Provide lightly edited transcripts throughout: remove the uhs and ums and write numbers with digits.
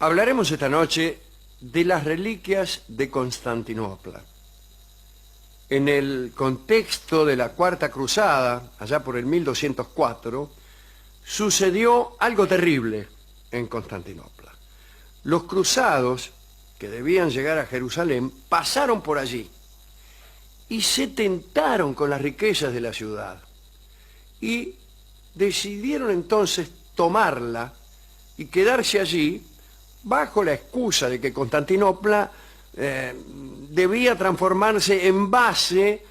Hablaremos esta noche de las reliquias de Constantinopla. En el contexto de la Cuarta Cruzada, allá por el 1204, sucedió algo terrible en Constantinopla. Los cruzados, que debían llegar a Jerusalén, pasaron por allí y se tentaron con las riquezas de la ciudad. Y decidieron entonces tomarla y quedarse allí bajo la excusa de que Constantinopla debía transformarse en base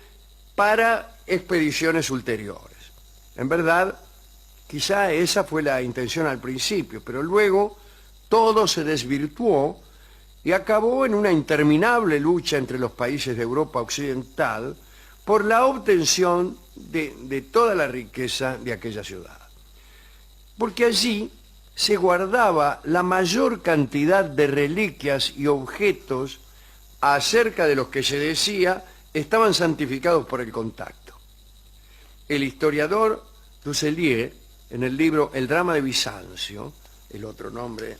para expediciones ulteriores. En verdad, quizá esa fue la intención al principio, pero luego todo se desvirtuó y acabó en una interminable lucha entre los países de Europa Occidental por la obtención de toda la riqueza de aquella ciudad. Porque allí se guardaba la mayor cantidad de reliquias y objetos acerca de los que se decía estaban santificados por el contacto. El historiador Dusselier, en el libro El drama de Bizancio, el otro nombre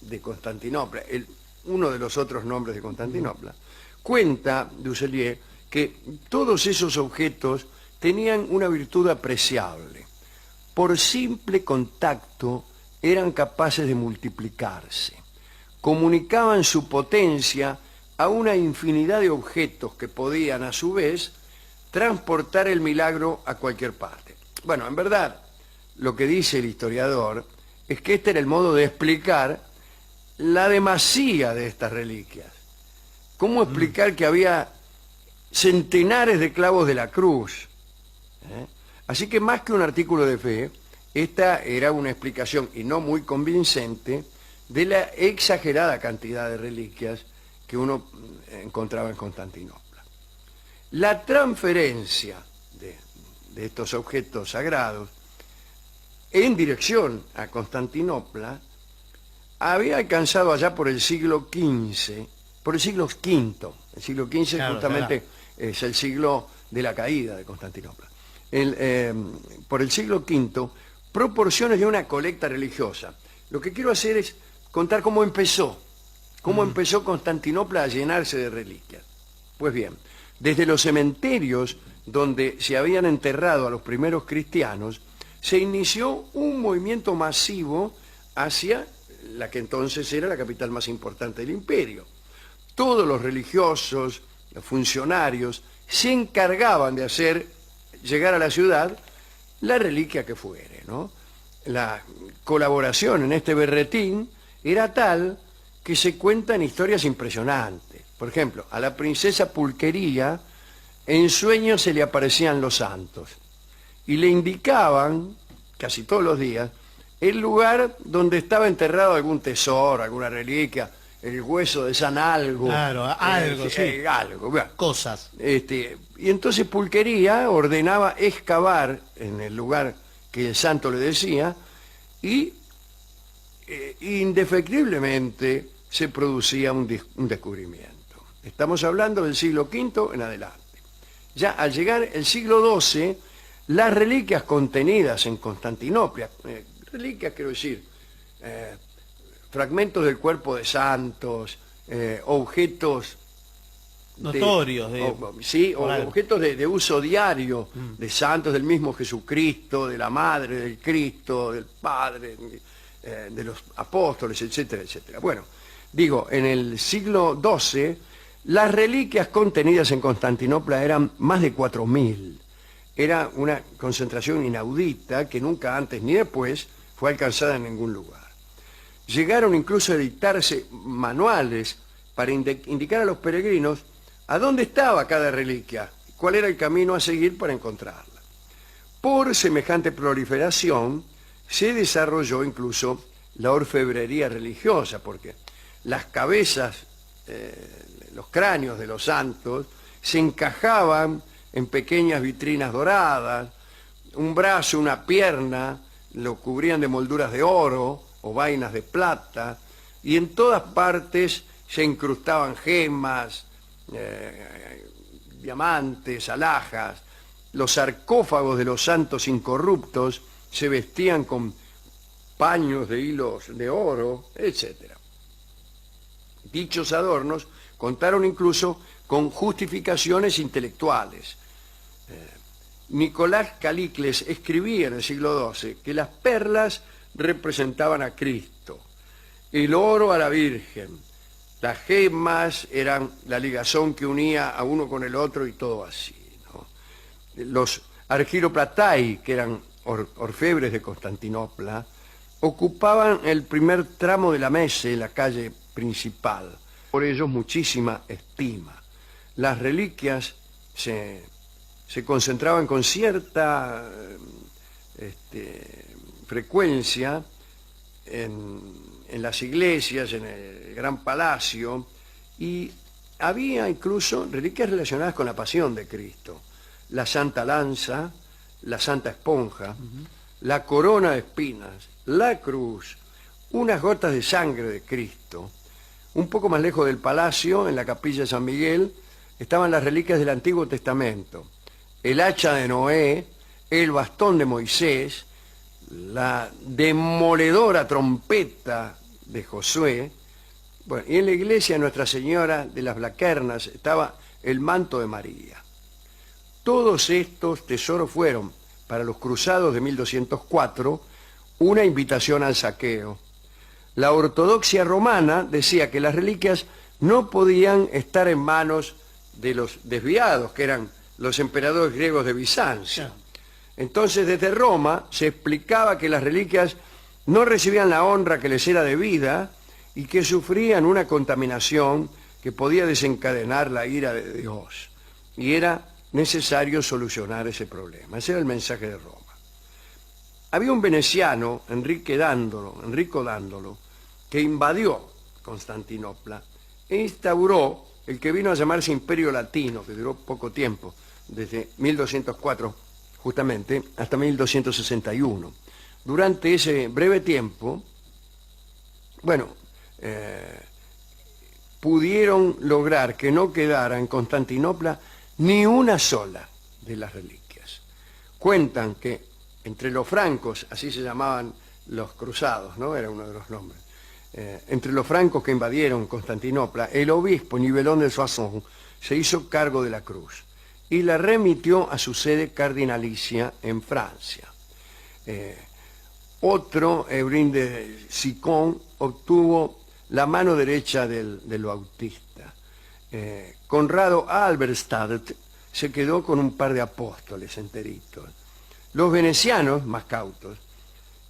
de Constantinopla, uno de los otros nombres de Constantinopla, cuenta Dusselier que todos esos objetos tenían una virtud apreciable. Por simple contacto eran capaces de multiplicarse. Comunicaban su potencia a una infinidad de objetos que podían, a su vez, transportar el milagro a cualquier parte. Bueno, en verdad, lo que dice el historiador es que este era el modo de explicar la demasía de estas reliquias. ¿Cómo explicar que había centenares de clavos de la cruz? Así que más que un artículo de fe, esta era una explicación, y no muy convincente, de la exagerada cantidad de reliquias que uno encontraba en Constantinopla. La transferencia de estos objetos sagrados en dirección a Constantinopla había alcanzado allá por el siglo XV, por el siglo V. El siglo XV justamente es el siglo de la caída de Constantinopla. Por el siglo V, proporciones de una colecta religiosa. Lo que quiero hacer es contar cómo empezó Constantinopla a llenarse de reliquias. Pues bien, desde los cementerios donde se habían enterrado a los primeros cristianos, se inició un movimiento masivo hacia la que entonces era la capital más importante del imperio. Todos los religiosos, los funcionarios, se encargaban de hacer llegar a la ciudad la reliquia que fuere, ¿no? La colaboración en este berretín era tal que se cuentan historias impresionantes. Por ejemplo, a la princesa Pulquería en sueños se le aparecían los santos y le indicaban, casi todos los días, el lugar donde estaba enterrado algún tesoro, alguna reliquia, el hueso de San Algo. Claro, algo, sí. Algo, bueno. Cosas. Y entonces Pulquería ordenaba excavar en el lugar que el santo le decía y indefectiblemente se producía un descubrimiento. Estamos hablando del siglo V en adelante. Ya al llegar el siglo XII, las reliquias contenidas en Constantinopla, reliquias quiero decir, fragmentos del cuerpo de santos, objetos notorios, objetos de uso diario, de santos del mismo Jesucristo, de la Madre del Cristo, del Padre, de los apóstoles, etcétera, etcétera. Bueno, digo, en el siglo XII, las reliquias contenidas en Constantinopla eran más de 4.000. Era una concentración inaudita que nunca antes ni después fue alcanzada en ningún lugar. Llegaron incluso a editarse manuales para indicar a los peregrinos a dónde estaba cada reliquia, cuál era el camino a seguir para encontrarla. Por semejante proliferación se desarrolló incluso la orfebrería religiosa, porque las cabezas, los cráneos de los santos se encajaban en pequeñas vitrinas doradas, un brazo, una pierna, lo cubrían de molduras de oro o vainas de plata, y en todas partes se incrustaban gemas, diamantes, alhajas. Los sarcófagos de los santos incorruptos se vestían con paños de hilos de oro, etc. Dichos adornos contaron incluso con justificaciones intelectuales. Nicolás Calicles escribía en el siglo XII que las perlas representaban a Cristo, el oro a la Virgen, las gemas eran la ligazón que unía a uno con el otro y todo así, ¿no? Los argiroplatai, que eran orfebres de Constantinopla, ocupaban el primer tramo de la mesa en la calle principal. Por ellos muchísima estima. Las reliquias se concentraban con cierta frecuencia en las iglesias, en el Gran Palacio, y había incluso reliquias relacionadas con la pasión de Cristo. La Santa Lanza, la Santa Esponja, la corona de espinas, la cruz, unas gotas de sangre de Cristo. Un poco más lejos del palacio, en la capilla de San Miguel, estaban las reliquias del Antiguo Testamento. El hacha de Noé, el bastón de Moisés, la demoledora trompeta de Josué. Bueno, y en la iglesia de Nuestra Señora de las Blaquernas estaba el manto de María. Todos estos tesoros fueron, para los cruzados de 1204, una invitación al saqueo. La ortodoxia romana decía que las reliquias no podían estar en manos de los desviados, que eran los emperadores griegos de Bizancio. Entonces, desde Roma se explicaba que las reliquias no recibían la honra que les era debida y que sufrían una contaminación que podía desencadenar la ira de Dios. Y era necesario solucionar ese problema. Ese era el mensaje de Roma. Había un veneciano, Enrico Dándolo, que invadió Constantinopla e instauró el que vino a llamarse Imperio Latino, que duró poco tiempo, desde 1204 justamente hasta 1261. Durante ese breve tiempo, pudieron lograr que no quedara en Constantinopla ni una sola de las reliquias. Cuentan que entre los francos, así se llamaban los cruzados, ¿no? Era uno de los nombres. Entre los francos que invadieron Constantinopla, el obispo Nivelón de Soissons se hizo cargo de la cruz y la remitió a su sede cardinalicia en Francia. Otro, Eurín de Sicón, obtuvo la mano derecha del Bautista. Conrado Halberstadt se quedó con un par de apóstoles enteritos. Los venecianos, más cautos,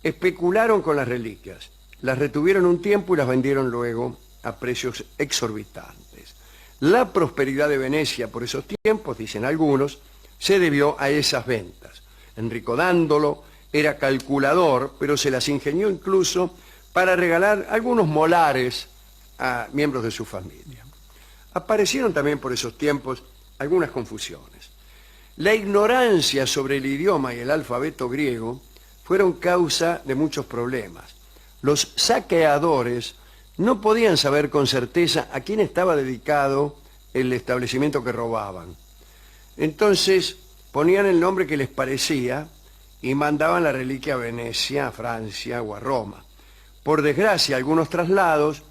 especularon con las reliquias, las retuvieron un tiempo y las vendieron luego a precios exorbitantes. La prosperidad de Venecia por esos tiempos, dicen algunos, se debió a esas ventas. Enrico Dándolo era calculador, pero se las ingenió incluso para regalar algunos molares a miembros de su familia. Aparecieron también por esos tiempos algunas confusiones. La ignorancia sobre el idioma y el alfabeto griego fueron causa de muchos problemas. Los saqueadores no podían saber con certeza a quién estaba dedicado el establecimiento que robaban. Entonces ponían el nombre que les parecía y mandaban la reliquia a Venecia, a Francia o a Roma. Por desgracia, algunos traslados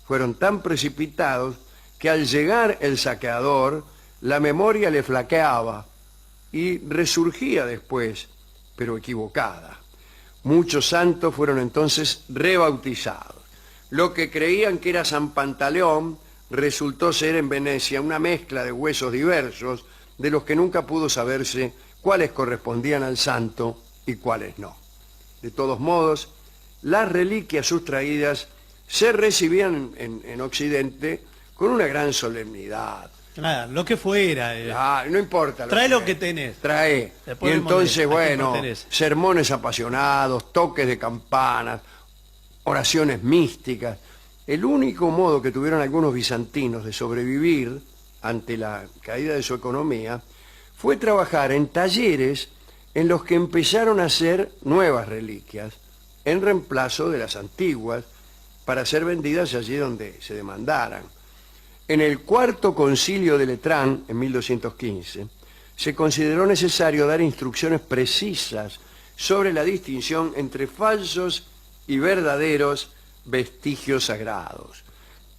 fueron tan precipitados que al llegar el saqueador, la memoria le flaqueaba y resurgía después, pero equivocada. Muchos santos fueron entonces rebautizados. Lo que creían que era San Pantaleón resultó ser en Venecia una mezcla de huesos diversos, de los que nunca pudo saberse cuáles correspondían al santo y cuáles no. De todos modos, las reliquias sustraídas se recibían en Occidente con una gran solemnidad. Claro, lo que fuera. No importa. Trae lo que tenés. Trae. Y entonces, sermones apasionados, toques de campanas, oraciones místicas. El único modo que tuvieron algunos bizantinos de sobrevivir ante la caída de su economía fue trabajar en talleres en los que empezaron a hacer nuevas reliquias en reemplazo de las antiguas para ser vendidas allí donde se demandaran. En el Cuarto Concilio de Letrán, en 1215, se consideró necesario dar instrucciones precisas sobre la distinción entre falsos y verdaderos vestigios sagrados.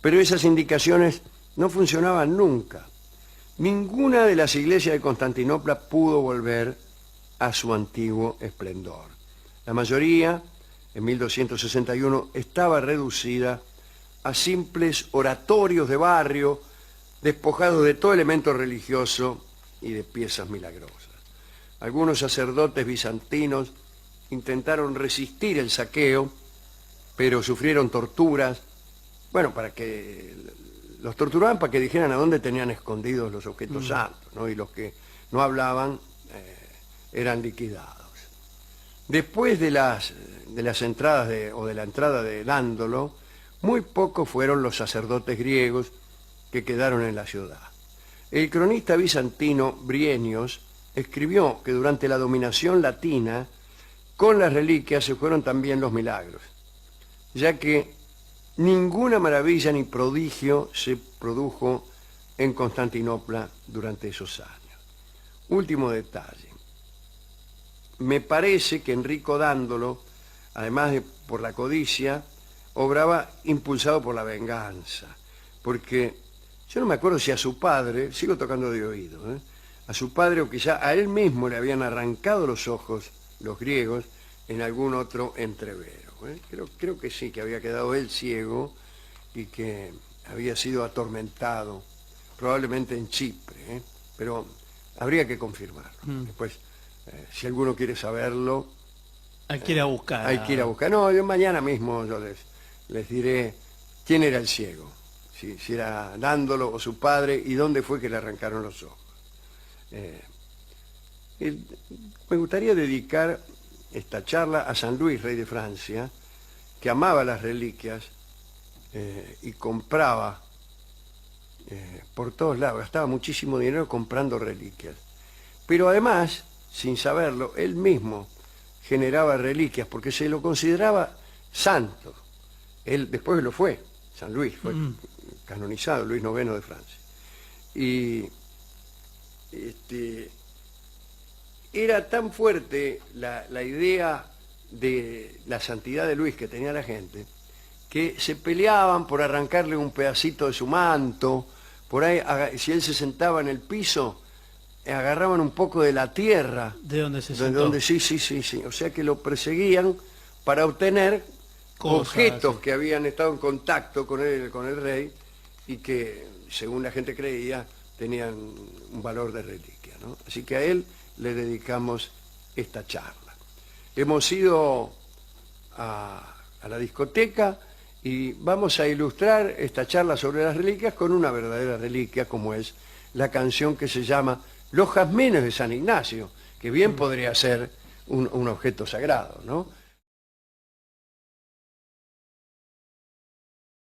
pero esas indicaciones no funcionaban nunca. Ninguna de las iglesias de Constantinopla pudo volver a su antiguo esplendor. La mayoría, en 1261, estaba reducida a simples oratorios de barrio, despojados de todo elemento religioso y de piezas milagrosas. Algunos sacerdotes bizantinos intentaron resistir el saqueo, pero sufrieron torturas. Bueno, los torturaban para que dijeran a dónde tenían escondidos los objetos santos, ¿no? Y los que no hablaban eran liquidados. Después de las entradas o de la entrada de Dándolo, muy pocos fueron los sacerdotes griegos que quedaron en la ciudad. El cronista bizantino Bryennios escribió que durante la dominación latina, con las reliquias se fueron también los milagros, ya que ninguna maravilla ni prodigio se produjo en Constantinopla durante esos años. Último detalle. Me parece que Enrico Dándolo, además de por la codicia, obraba impulsado por la venganza, porque yo no me acuerdo si a su padre, sigo tocando de oído, a su padre o quizá a él mismo le habían arrancado los ojos los griegos en algún otro entrevero. Creo que sí, que había quedado él ciego y que había sido atormentado, probablemente en Chipre, pero habría que confirmarlo. Después, si alguno quiere saberlo... Hay que ir a buscar. Hay que ir a buscar. No, yo mañana mismo yo les diré quién era el ciego, si era Dándolo o su padre y dónde fue que le arrancaron los ojos. Me gustaría dedicar esta charla a San Luis, rey de Francia, que amaba las reliquias y compraba por todos lados, gastaba muchísimo dinero comprando reliquias. Pero además, sin saberlo, él mismo generaba reliquias porque se lo consideraba santo. Él después lo fue, San Luis, fue canonizado, Luis IX de Francia. Y era tan fuerte la idea de la santidad de Luis que tenía la gente, que se peleaban por arrancarle un pedacito de su manto, por ahí, si él se sentaba en el piso, agarraban un poco de la tierra. ¿De dónde se sentó? Sí. O sea que lo perseguían para obtener objetos que habían estado en contacto con el rey y que, según la gente creía, tenían un valor de reliquia, ¿no? Así que a él le dedicamos esta charla. Hemos ido a la discoteca y vamos a ilustrar esta charla sobre las reliquias con una verdadera reliquia, como es la canción que se llama Los Jazmines de San Ignacio, que bien podría ser un objeto sagrado, ¿no?